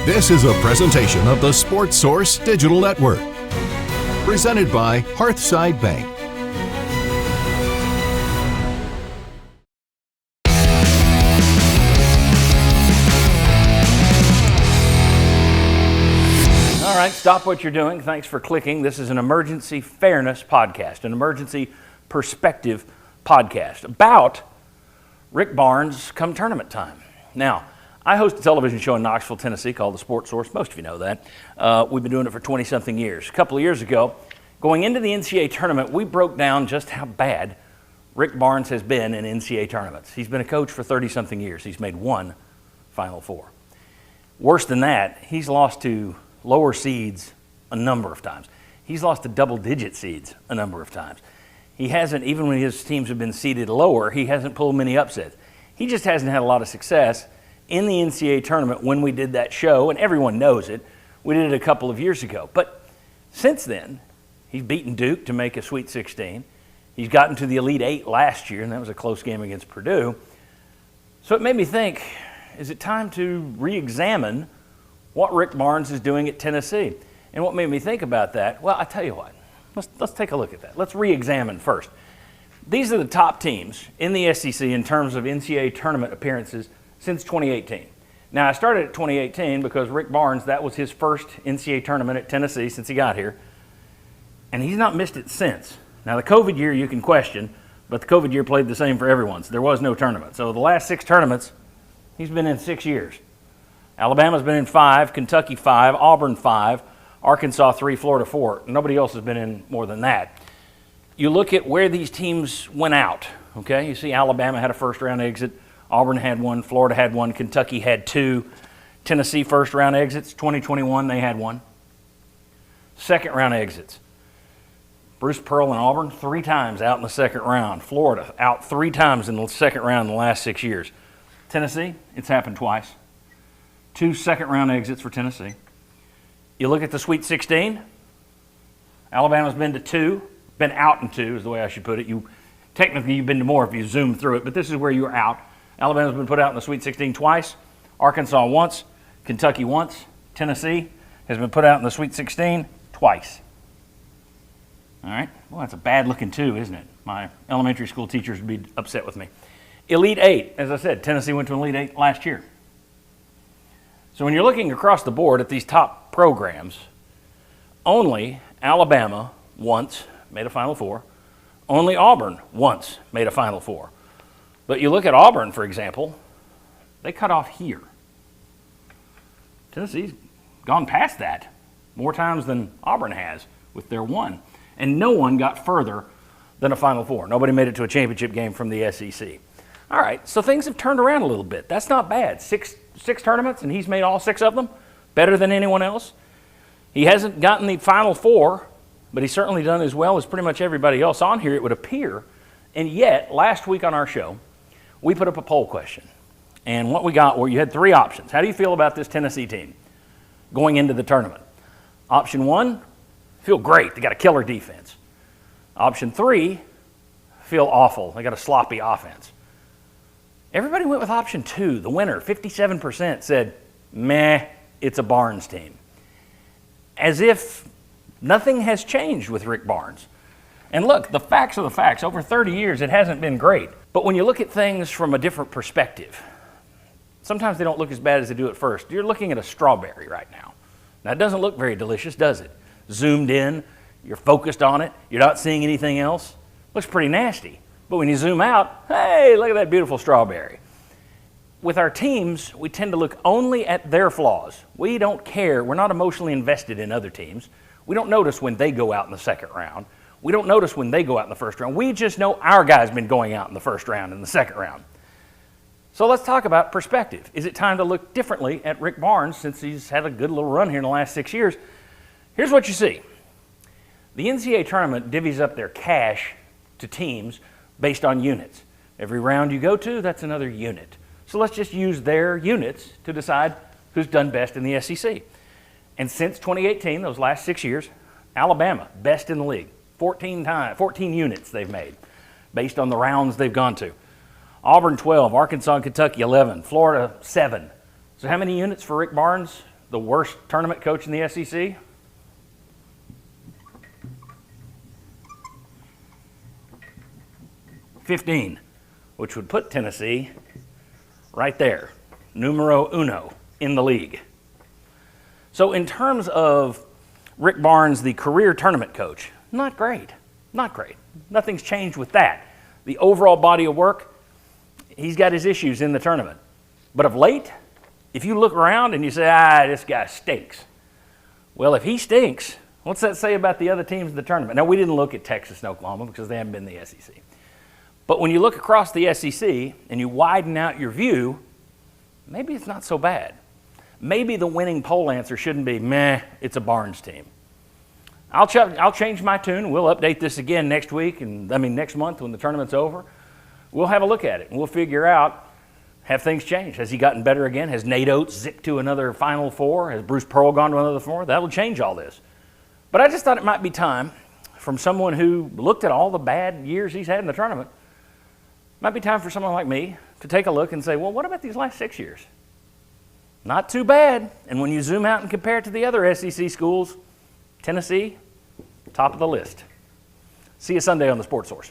This is a presentation of the Sports Source Digital Network, presented by Hearthside Bank. All right, stop what you're doing. Thanks for clicking. This is an emergency fairness podcast, an emergency perspective podcast about Rick Barnes come tournament time. Now, I host a television show in Knoxville, Tennessee called The Sports Source. Most of you know that. We've been doing it for 20-something years. A couple of years ago, going into the NCAA tournament, we broke down just how bad Rick Barnes has been in NCAA tournaments. He's been a coach for 30-something years. He's made one Final Four. Worse than that, he's lost to lower seeds a number of times. He's lost to double-digit seeds a number of times. He hasn't, even when his teams have been seeded lower, he hasn't pulled many upsets. He just hasn't had a lot of success in the NCAA tournament when we did that show, and everyone knows it. We did it a couple of years ago. But since then, he's beaten Duke to make a Sweet 16. He's gotten to the Elite Eight last year, and that was a close game against Purdue. So it made me think, is it time to re-examine what Rick Barnes is doing at Tennessee? And what made me think about that? Well, I tell you what, let's take a look at that. Let's re-examine first. These are the top teams in the SEC in terms of NCAA tournament appearances since 2018. Now, I started at 2018 because Rick Barnes, that was his first NCAA tournament at Tennessee since he got here, and he's not missed it since. Now, the COVID year you can question, but the COVID year played the same for everyone, so there was no tournament. So the last 6 tournaments, he's been in 6 years. Alabama's been in 5, Kentucky 5, Auburn 5, Arkansas 3, Florida 4. Nobody else has been in more than that. You look at where these teams went out, okay? You see Alabama had a first-round exit. Auburn had 1, Florida had 1, Kentucky had 2. Tennessee first-round exits, 2021, they had 1. Second-round exits. Bruce Pearl and Auburn 3 times out in the second round. Florida out 3 times in the second round in the last 6 years. Tennessee, it's happened twice. 2 second-round exits for Tennessee. You look at the Sweet 16, Alabama's been to 2, been out in 2 is the way I should put it. Technically, you've been to more if you zoom through it, but this is where you were out. Alabama's been put out in the Sweet 16 twice, Arkansas once, Kentucky once, Tennessee has been put out in the Sweet 16 twice. All right, well, that's a bad looking 2, isn't it? My elementary school teachers would be upset with me. Elite 8, as I said, Tennessee went to Elite 8 last year. So when you're looking across the board at these top programs, only Alabama once made a Final Four. Only Auburn once made a Final Four. But you look at Auburn, for example, they cut off here. Tennessee's gone past that more times than Auburn has with their 1. And no one got further than a Final Four. Nobody made it to a championship game from the SEC. All right, so things have turned around a little bit. That's not bad. Six tournaments, and he's made all 6 of them, better than anyone else. He hasn't gotten the Final Four, but he's certainly done as well as pretty much everybody else on here, it would appear. And yet, last week on our show, we put up a poll question. And what we got were you had 3 options. How do you feel about this Tennessee team going into the tournament? Option 1, feel great. They got a killer defense. Option 3, feel awful. They got a sloppy offense. Everybody went with option 2. The winner, 57%, said, meh, it's a Barnes team. As if nothing has changed with Rick Barnes. And look, the facts are the facts. Over 30 years, it hasn't been great. But when you look at things from a different perspective, sometimes they don't look as bad as they do at first. You're looking at a strawberry right now. Now, it doesn't look very delicious, does it? Zoomed in, you're focused on it, you're not seeing anything else. Looks pretty nasty. But when you zoom out, hey, look at that beautiful strawberry. With our teams, we tend to look only at their flaws. We don't care. We're not emotionally invested in other teams. We don't notice when they go out in the second round. We don't notice when they go out in the first round. We just know our guy's been going out in the first round and the second round. So let's talk about perspective. Is it time to look differently at Rick Barnes since he's had a good little run here in the last 6 years? Here's what you see. The NCAA tournament divvies up their cash to teams based on units. Every round you go to, that's another unit. So let's just use their units to decide who's done best in the SEC. And since 2018, those last 6 years, Alabama, best in the league. 14 units they've made based on the rounds they've gone to. Auburn 12, Arkansas and Kentucky 11, Florida 7. So how many units for Rick Barnes the worst tournament coach in the SEC? $15, which would put Tennessee right there, numero uno in the league. So in terms of Rick Barnes, the career tournament coach, not great, not great. Nothing's changed with that. The overall body of work, he's got his issues in the tournament. But of late, if you look around and you say, this guy stinks. Well, if he stinks, what's that say about the other teams in the tournament? Now, we didn't look at Texas and Oklahoma because they haven't been in the SEC. But when you look across the SEC and you widen out your view, maybe it's not so bad. Maybe the winning poll answer shouldn't be, it's a Barnes team. I'll change my tune. We'll update this again next month when the tournament's over. We'll have a look at it and we'll figure out, have things changed? Has he gotten better again? Has Nate Oates zipped to another Final Four? Has Bruce Pearl gone to another Four? That'll change all this. But I just thought it might be time from someone who looked at all the bad years he's had in the tournament, might be time for someone like me to take a look and say, well, what about these last 6 years? Not too bad. And when you zoom out and compare it to the other SEC schools, Tennessee, top of the list. See you Sunday on the Sports Source.